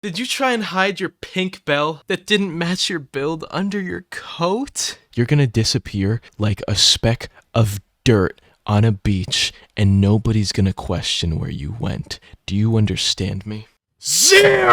Did you try and hide your pink bell that didn't match your build under your coat? You're gonna disappear like a speck of dirt on a beach, and nobody's gonna question where you went. Do you understand me? Zero!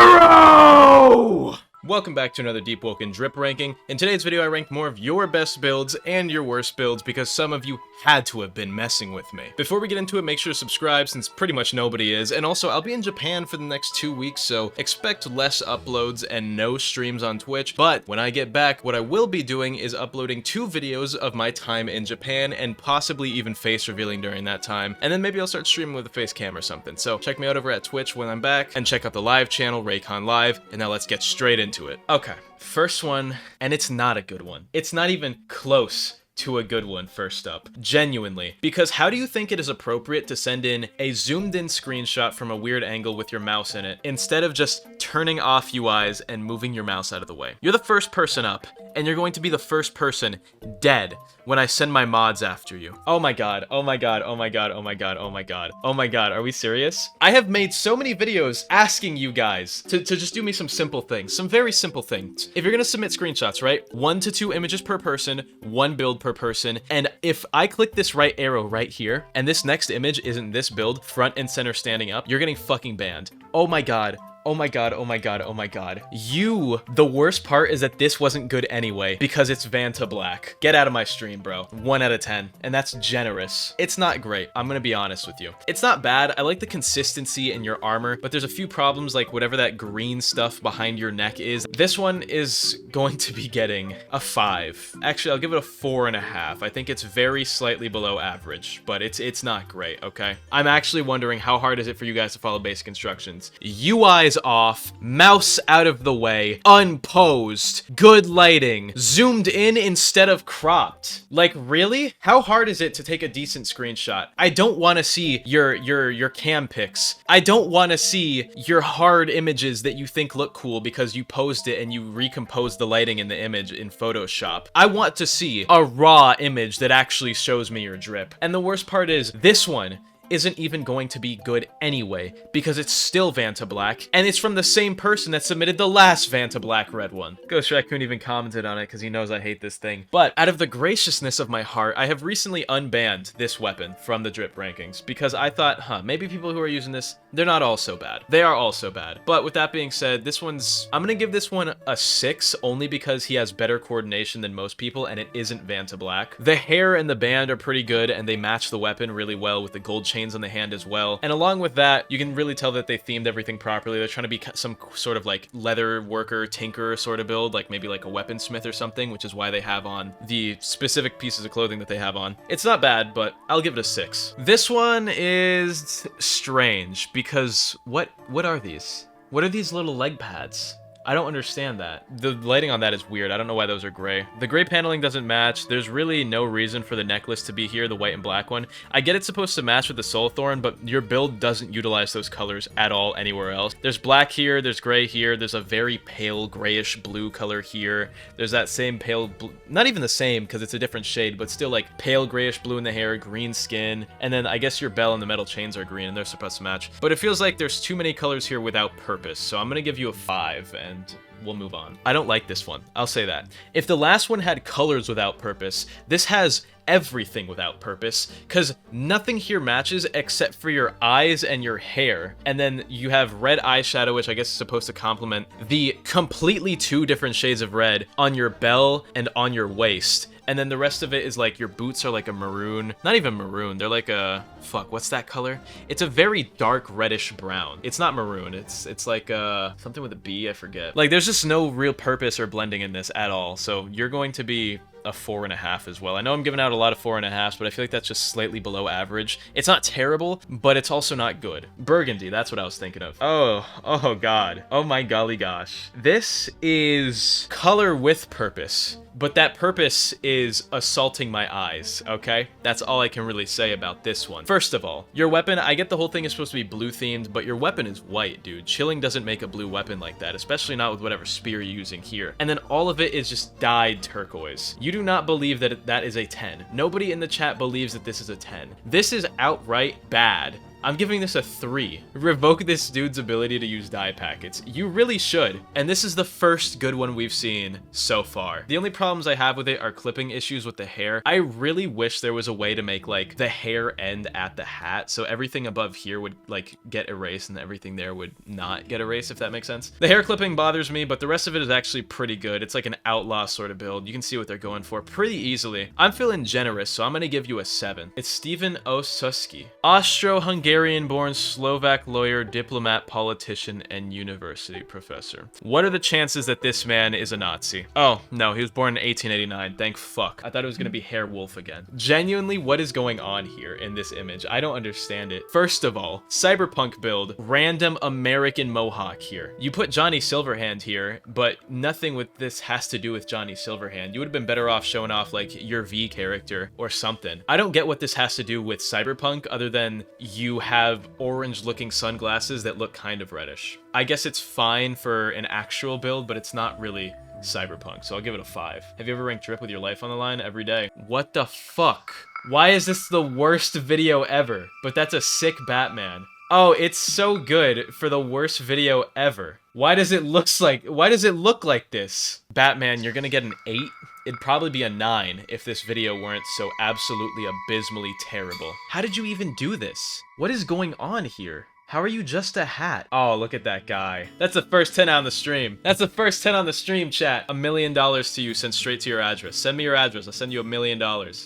Welcome back to another Deepwoken drip ranking. In today's video, I ranked more of your best builds and your worst builds because some of you had to have been messing with me. Before we get into it, make sure to subscribe since pretty much nobody is, and also I'll be in Japan for the next 2 weeks, so expect less uploads and no streams on Twitch, but when I get back, what I will be doing is uploading 2 videos of my time in Japan and possibly even face revealing during that time, and then maybe I'll start streaming with a face cam or something. So check me out over at Twitch when I'm back, and check out the live channel, Reaconteur Live, and now let's get straight into it. Okay, first one, and it's not a good one. It's not even close to a good one first up. Genuinely. Because how do you think it is appropriate to send in a zoomed in screenshot from a weird angle with your mouse in it, instead of just turning off UIs and moving your mouse out of the way? You're the first person up, and you're going to be the first person dead when I send my mods after you. Oh my god, oh my god, oh my god, oh my god, oh my god, oh my god, are we serious? I have made so many videos asking you guys to just do me some simple things, some very simple things. If you're gonna submit screenshots, right? 1 to 2 images per person, 1 build per person, and if I click this right arrow right here, and this next image isn't this build, front and center standing up, you're getting fucking banned. Oh my god. Oh my god, oh my god, oh my god. The worst part is that this wasn't good anyway, because it's Vanta Black. Get out of my stream, bro. 1 out of 10, and that's generous. It's not great, I'm gonna be honest with you. It's not bad, I like the consistency in your armor, but there's a few problems like whatever that green stuff behind your neck is. This one is going to be getting a 5. Actually, I'll give it a 4.5. I think it's very slightly below average, but it's not great, okay? I'm actually wondering how hard is it for you guys to follow basic instructions. UIs off, mouse out of the way, unposed, good lighting, zoomed in instead of cropped. Like, really? How hard is it to take a decent screenshot? I don't want to see your cam pics. I don't want to see your hard images that you think look cool because you posed it and you recomposed the lighting in the image in Photoshop. I want to see a raw image that actually shows me your drip. And the worst part is, this one isn't even going to be good anyway, because it's still Vanta Black, and it's from the same person that submitted the last Vanta Black red one. Ghost Raccoon even commented on it because he knows I hate this thing. But out of the graciousness of my heart, I have recently unbanned this weapon from the drip rankings, because I thought, maybe people who are using this, they're not all so bad. They are also bad. But with that being said, I'm gonna give this one a 6, only because he has better coordination than most people, and it isn't Vanta Black. The hair and the band are pretty good, and they match the weapon really well with the gold chains on the hand as well. And along with that, you can really tell that they themed everything properly. They're trying to be some sort of like leather worker, tinker sort of build, like maybe like a weaponsmith or something, which is why they have on the specific pieces of clothing that they have on. It's not bad, but I'll give it a 6. This one is strange because what are these? What are these little leg pads? I don't understand that. The lighting on that is weird. I don't know why those are gray. The gray paneling doesn't match. There's really no reason for the necklace to be here, the white and black one. I get it's supposed to match with the soul thorn, but your build doesn't utilize those colors at all anywhere else. There's black here, there's gray here, there's a very pale grayish blue color here. There's that same pale blue, not even the same because it's a different shade, but still like pale grayish blue in the hair, green skin, and then I guess your bell and the metal chains are green and they're supposed to match. But it feels like there's too many colors here without purpose, so I'm gonna give you a 5 and we'll move on. I don't like this one. I'll say that. If the last one had colors without purpose, this has everything without purpose, because nothing here matches except for your eyes and your hair. And then you have red eyeshadow, which I guess is supposed to complement the completely 2 different shades of red on your bell and on your waist. And then the rest of it is like your boots are like a maroon, not even maroon, they're like a, fuck, what's that color? It's a very dark reddish brown. It's not maroon, it's like something with a B, I forget. Like there's just no real purpose or blending in this at all. So you're going to be a 4.5 as well. I know I'm giving out a lot of 4.5s, but I feel like that's just slightly below average. It's not terrible, but it's also not good. Burgundy, that's what I was thinking of. Oh god. Oh my golly gosh. This is color with purpose. But that purpose is assaulting my eyes, okay? That's all I can really say about this one. First of all, your weapon, I get the whole thing is supposed to be blue themed, but your weapon is white, dude. Chilling doesn't make a blue weapon like that, especially not with whatever spear you're using here. And then all of it is just dyed turquoise. You do not believe that that is a 10. Nobody in the chat believes that this is a 10. This is outright bad. I'm giving this a 3. Revoke this dude's ability to use dye packets. You really should. And this is the first good one we've seen so far. The only problems I have with it are clipping issues with the hair. I really wish there was a way to make like the hair end at the hat, so everything above here would like get erased and everything there would not get erased, if that makes sense. The hair clipping bothers me, but the rest of it is actually pretty good. It's like an outlaw sort of build. You can see what they're going for pretty easily. I'm feeling generous, so I'm gonna give you a 7. It's Stephen Osuski. Austro-Hungarian born Slovak lawyer, diplomat, politician, and university professor. What are the chances that this man is a Nazi? Oh, no, he was born in 1889. Thank fuck. I thought it was gonna be Hair Wolf again. Genuinely, what is going on here in this image? I don't understand it. First of all, cyberpunk build, random American mohawk here. You put Johnny Silverhand here, but nothing with this has to do with Johnny Silverhand. You would have been better off showing off like your V character or something. I don't get what this has to do with cyberpunk other than you have orange looking sunglasses that look kind of reddish. I guess it's fine for an actual build, but it's not really cyberpunk, so I'll give it a 5. Have you ever ranked Drip with your life on the line every day? What the fuck? Why is this the worst video ever? But that's a sick Batman. Oh, it's so good for the worst video ever. Why does it look like this? Batman, you're gonna get an 8. It'd probably be a 9 if this video weren't so absolutely abysmally terrible. How did you even do this? What is going on here? How are you just a hat? Oh, look at that guy. That's the first 10 on the stream. That's the first 10 on the stream, chat. $1 million to you sent straight to your address. Send me your address. I'll send you $1 million.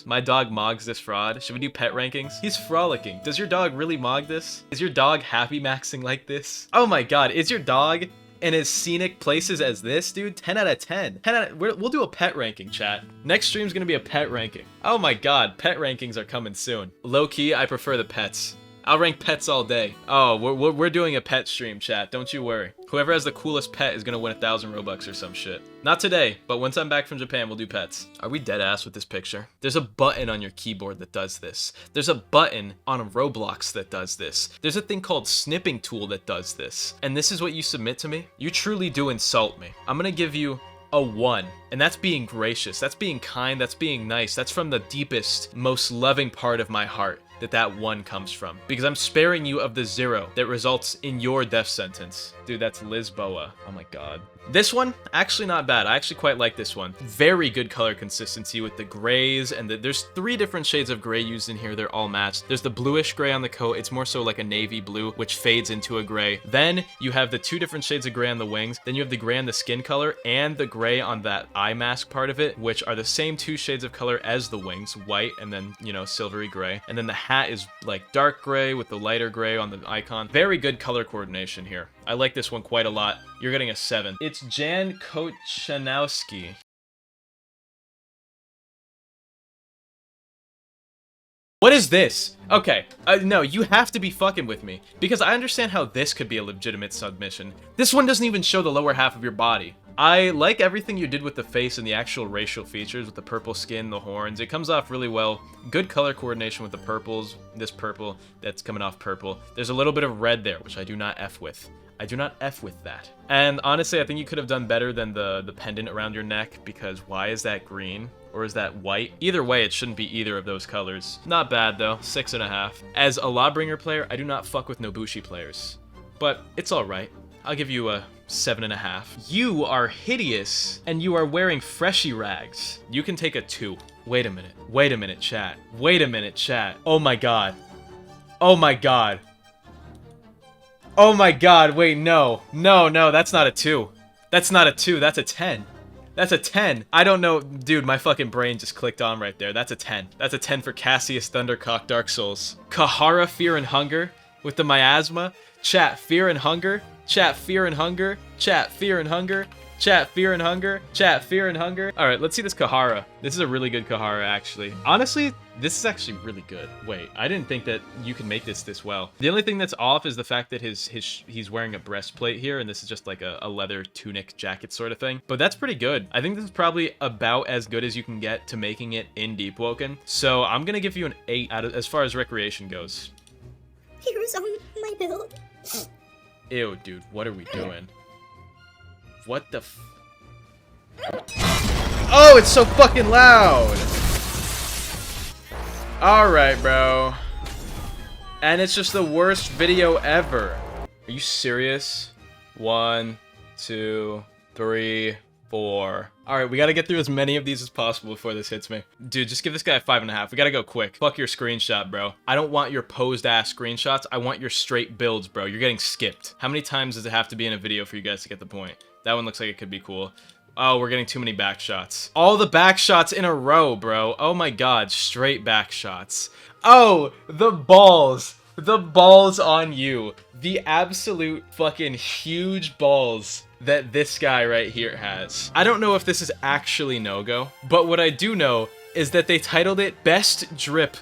My dog mogs this fraud. Should we do pet rankings? He's frolicking. Does your dog really mog this? Is your dog happy maxing like this? Oh my god, is your dog in as scenic places as this, dude? 10 out of 10. We'll do a pet ranking, chat. Next stream's gonna be a pet ranking. Oh my god, pet rankings are coming soon. Low-key, I prefer the pets. I'll rank pets all day. Oh, we're doing a pet stream, chat. Don't you worry. Whoever has the coolest pet is gonna win 1,000 Robux or some shit. Not today, but once I'm back from Japan, we'll do pets. Are we dead ass with this picture? There's a button on your keyboard that does this. There's a button on a Roblox that does this. There's a thing called Snipping Tool that does this. And this is what you submit to me? You truly do insult me. I'm gonna give you a 1. And that's being gracious. That's being kind. That's being nice. That's from the deepest, most loving part of my heart that 1 comes from. Because I'm sparing you of the 0 that results in your death sentence. Dude, that's Lisboa. Oh my god. This one, actually not bad. I actually quite like this one. Very good color consistency with the grays, and there's 3 different shades of gray used in here. They're all matched. There's the bluish gray on the coat. It's more so like a navy blue, which fades into a gray. Then you have the 2 different shades of gray on the wings. Then you have the gray on the skin color and the gray on that eye mask part of it, which are the same 2 shades of color as the wings, white and then, you know, silvery gray. And then the hat is like dark gray with the lighter gray on the icon. Very good color coordination here. I like this one quite a lot. You're getting a 7. It's Jan Kochanowski. What is this? Okay, no, you have to be fucking with me. Because I understand how this could be a legitimate submission. This one doesn't even show the lower half of your body. I like everything you did with the face and the actual racial features, with the purple skin, the horns. It comes off really well. Good color coordination with the purples. This purple, that's coming off purple. There's a little bit of red there, which I do not F with. I do not F with that. And honestly, I think you could have done better than the pendant around your neck, because why is that green? Or is that white? Either way, it shouldn't be either of those colors. Not bad though, 6.5. As a Lawbringer player, I do not fuck with Nobushi players. But it's alright. I'll give you a 7.5. You are hideous, and you are wearing freshy rags. You can take a 2. Wait a minute. Wait a minute, chat. Wait a minute, chat. Oh my god. Oh my god. Oh my god, wait, no. No, that's not a 2. That's not a 2, that's a 10. That's a 10. I don't know, dude, my fucking brain just clicked on right there. That's a 10. That's a 10 for Cassius Thundercock Dark Souls. Kahara Fear and Hunger with the miasma. Chat, Fear and Hunger. Chat, Fear and Hunger. Chat, Fear and Hunger. Chat, Fear and Hunger. Chat, Fear and Hunger. All right, let's see this Kahara. This is a really good Kahara, actually. Honestly, this is actually really good. Wait, I didn't think that you can make this well. The only thing that's off is the fact that he's wearing a breastplate here, and this is just like a leather tunic jacket sort of thing. But that's pretty good. I think this is probably about as good as you can get to making it in Deepwoken. So I'm gonna give you an 8 out of, as far as recreation goes. Here's my build. Ew, dude, what are we doing? What the f- Oh, it's so fucking loud! Alright, bro. And it's just the worst video ever. Are you serious? 1, 2, 3, 4. Alright, we gotta get through as many of these as possible before this hits me. Dude, just give this guy a 5.5. We gotta go quick. Fuck your screenshot, bro. I don't want your posed-ass screenshots. I want your straight builds, bro. You're getting skipped. How many times does it have to be in a video for you guys to get the point? That one looks like it could be cool. Oh, we're getting too many back shots. All the back shots in a row, bro. Oh my god, straight back shots. Oh, the balls. The balls on you. The absolute fucking huge balls that this guy right here has. I don't know if this is actually no-go, but what I do know is that they titled it bestdrip.png.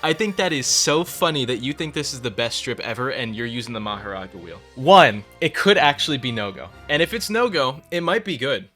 I think that is so funny that you think this is the best strip ever and you're using the Maharaga wheel. One, it could actually be no-go. And if it's no-go, it might be good.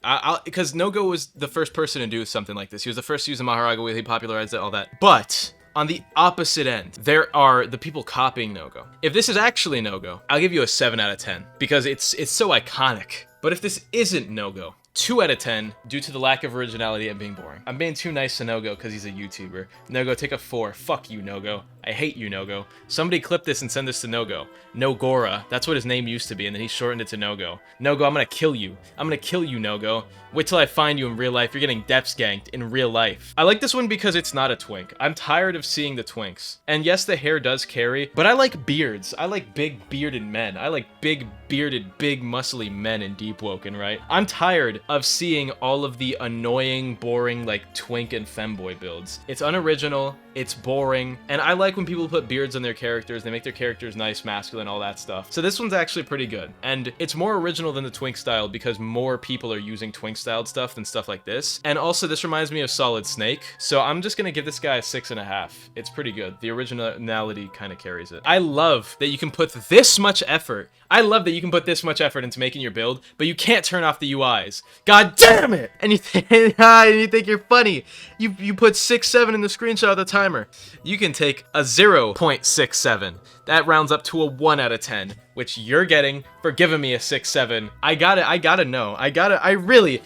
Because no-go was the first person to do something like this. He was the first to use the Maharaga wheel, he popularized it, all that. But on the opposite end, there are the people copying no-go. If this is actually no-go, I'll give you a 7 out of 10 because it's so iconic. But if this isn't no-go, 2 out of 10 due to the lack of originality and being boring. I'm being too nice to No-Go because he's a YouTuber. No-Go, take a 4. Fuck you, No-Go. I hate you, No-Go. Somebody clip this and send this to No-Go. No-Gora. That's what his name used to be, and then he shortened it to No-Go. No-Go, I'm gonna kill you. I'm gonna kill you, No-Go. Wait till I find you in real life. You're getting depths ganked in real life. I like this one because it's not a twink. I'm tired of seeing the twinks. And yes, the hair does carry, but I like beards. I like big bearded men. I like big bearded, big muscly men in Deepwoken, right? I'm tired of seeing all of the annoying, boring, like twink and femboy builds. It's unoriginal, it's boring, and I like when people put beards on their characters. They make their characters nice, masculine, all that stuff. So this one's actually pretty good. And it's more original than the twink style because more people are using twink styled stuff than stuff like this. And also this reminds me of Solid Snake. So I'm just gonna give this guy a 6.5. It's pretty good. The originality kind of carries it. I love that you can put this much effort. I love that you can put this much effort into making your build, but you can't turn off the UIs. God damn it! And you think you're funny. You put 6.7 in the screenshot of the timer. You can take a 0.67. That rounds up to a 1 out of 10, which you're getting for giving me a 6.7. I gotta know. I really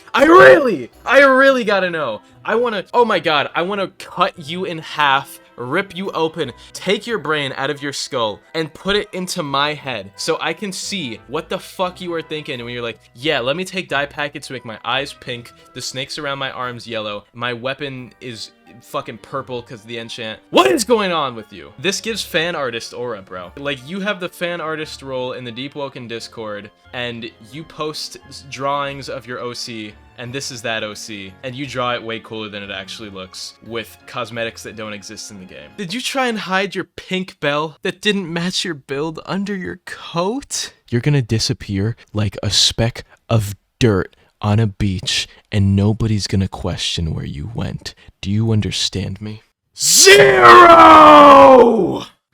gotta know. Oh my god, I wanna cut you in half, rip you open, take your brain out of your skull, and put it into my head so I can see what the fuck you are thinking when you're like, yeah, let me take dye packets to make my eyes pink, the snakes around my arms yellow, my weapon is fucking purple because of the enchant. What is going on with you? This gives fan artist aura, bro. Like, you have the fan artist role in the Deepwoken Discord, and you post drawings of your OC, and this is that OC, and you draw it way cooler than it actually looks, with cosmetics that don't exist in the game. Did you try and hide your pink bell that didn't match your build under your coat? You're gonna disappear like a speck of dirt on a beach, and nobody's gonna question where you went. Do you understand me? 0!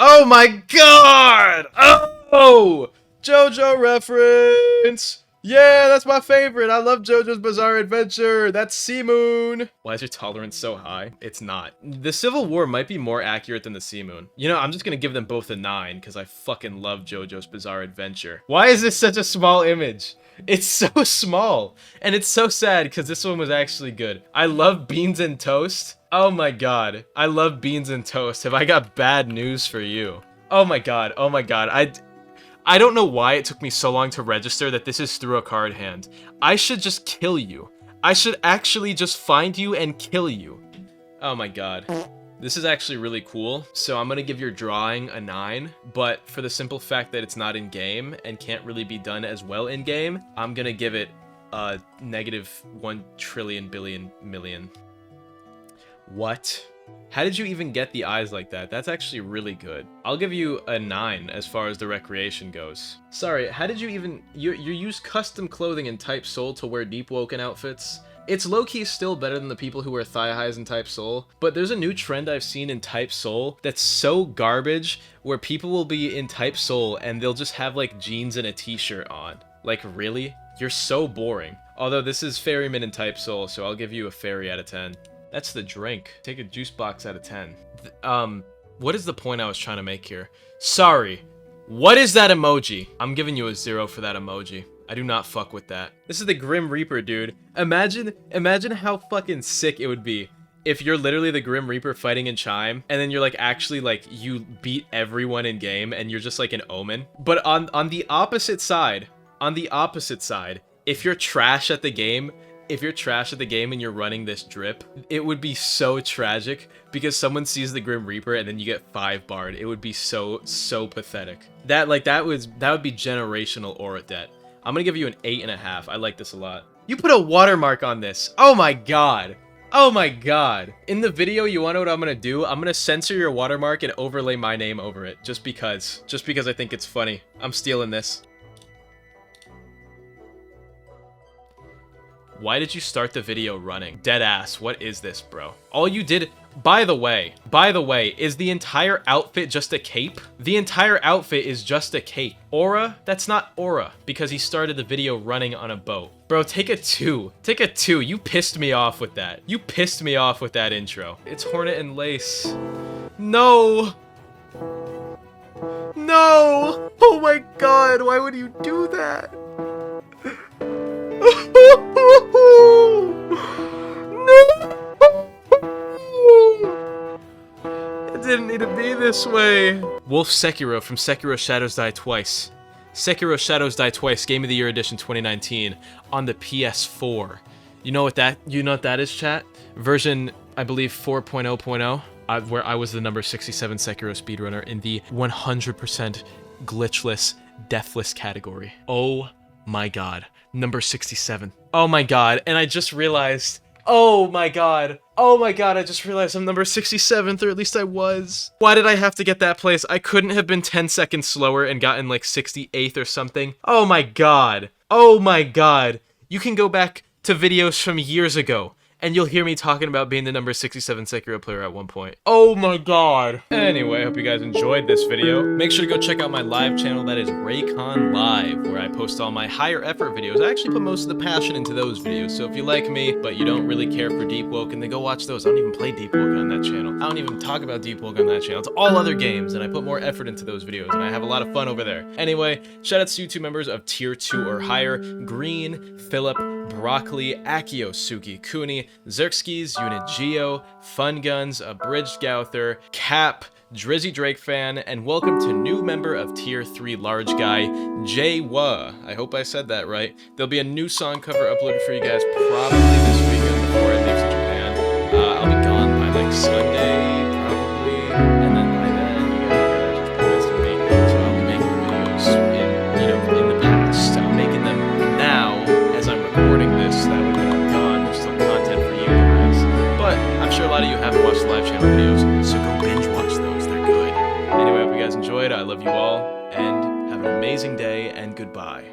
Oh my god! Oh! JoJo reference! Yeah, that's my favorite. I love JoJo's Bizarre Adventure. That's Sea Moon. Why is your tolerance so high? It's not. The Civil War might be more accurate than the Sea Moon. You know, I'm just gonna give them both a 9 because I fucking love JoJo's Bizarre Adventure. Why is this such a small image? It's so small, and it's so sad because this one was actually good. I love beans and toast. Oh my god, I love beans and toast. Have I got bad news for you? Oh my god, oh my god. I don't know why it took me so long to register that this is through a card hand. I should just kill you. I should actually just find you and kill you. Oh my god. This is actually really cool, so I'm gonna give your drawing a 9, but for the simple fact that it's not in-game and can't really be done as well in-game, I'm gonna give it a -1 trillion billion million. What? How did you even get the eyes like that? That's actually really good. I'll give you a 9 as far as the recreation goes. Sorry, how did you even... You use custom clothing in Type Soul to wear Deepwoken outfits? It's low-key still better than the people who wear thigh-highs in Type Soul, but there's a new trend I've seen in Type Soul that's so garbage, where people will be in Type Soul and they'll just have, like, jeans and a t-shirt on. Like, really? You're so boring. Although this is Ferryman in Type Soul, so I'll give you a fairy out of 10. That's the drink. Take a juice box out of 10. What is the point I was trying to make here? Sorry. What is that emoji? I'm giving you a 0 for that emoji. I do not fuck with that. This is the Grim Reaper, dude. Imagine how fucking sick it would be if you're literally the Grim Reaper fighting in Chime, and then you're like actually like you beat everyone in game and you're just like an Omen. But on the opposite side, if you're trash at the game, and you're running this drip, it would be so tragic because someone sees the Grim Reaper and then you get 5 barred. It would be so pathetic. That would be generational aura debt. I'm gonna give you an 8.5. I like this a lot. You put a watermark on this. Oh my god. Oh my god. In the video, you wanna know what I'm gonna do? I'm gonna censor your watermark and overlay my name over it. Just because I think it's funny. I'm stealing this. Why did you start the video running? Deadass, what is this, bro? All you did, by the way, is the entire outfit just a cape? The entire outfit is just a cape. Aura? That's not aura, because he started the video running on a boat. Bro, take a 2. Take a 2. You pissed me off with that. You pissed me off with that intro. It's Hornet and Lace. No! No! Oh my god, why would you do that? It didn't need to be this way. Wolf Sekiro from Sekiro Shadows Die Twice. Sekiro Shadows Die Twice, Game of the Year Edition 2019 on the PS4. You know what that is, chat? Version, I believe 4.0.0, where I was the number 67 Sekiro speedrunner in the 100% glitchless, deathless category. Oh my god. Number 67. Oh my god, and I just realized, oh my god, I just realized I'm number 67th, or at least I was. Why did I have to get that place? I couldn't have been 10 seconds slower and gotten like 68th or something. Oh my god. Oh my god. You can go back to videos from years ago, and you'll hear me talking about being the number 67 Sekiro player at one point. Oh my god. Anyway, I hope you guys enjoyed this video. Make sure to go check out my live channel, that is Reacon Live, where I post all my higher effort videos. I actually put most of the passion into those videos, so if you like me, but you don't really care for Deepwoken, then go watch those. I don't even play Deepwoken on that channel. I don't even talk about Deepwoken on that channel. It's all other games, and I put more effort into those videos, and I have a lot of fun over there. Anyway, shoutouts to YouTube members of Tier 2 or higher: Green, Philip, Broccoli, Akio, Suki, Kuni, Xerxes, Unit Geo, Fun Guns, Abridged Gouther, Cap, Drizzy Drake Fan, and welcome to new member of Tier 3 Large Guy, Jwa. I hope I said that right. There'll be a new song cover uploaded for you guys probably this weekend before I leave to Japan. I'll be gone by like Sunday, probably, and then by then you guys just promised to make them, so I'll be making videos in the past. I'm making them now as I'm recording this. That way when I'm gone, there's still content for you guys. But I'm sure a lot of you haven't watched the live channel videos, so go binge watch those. They're good. Anyway, I hope you guys enjoyed. I love you all, and have an amazing day, and goodbye.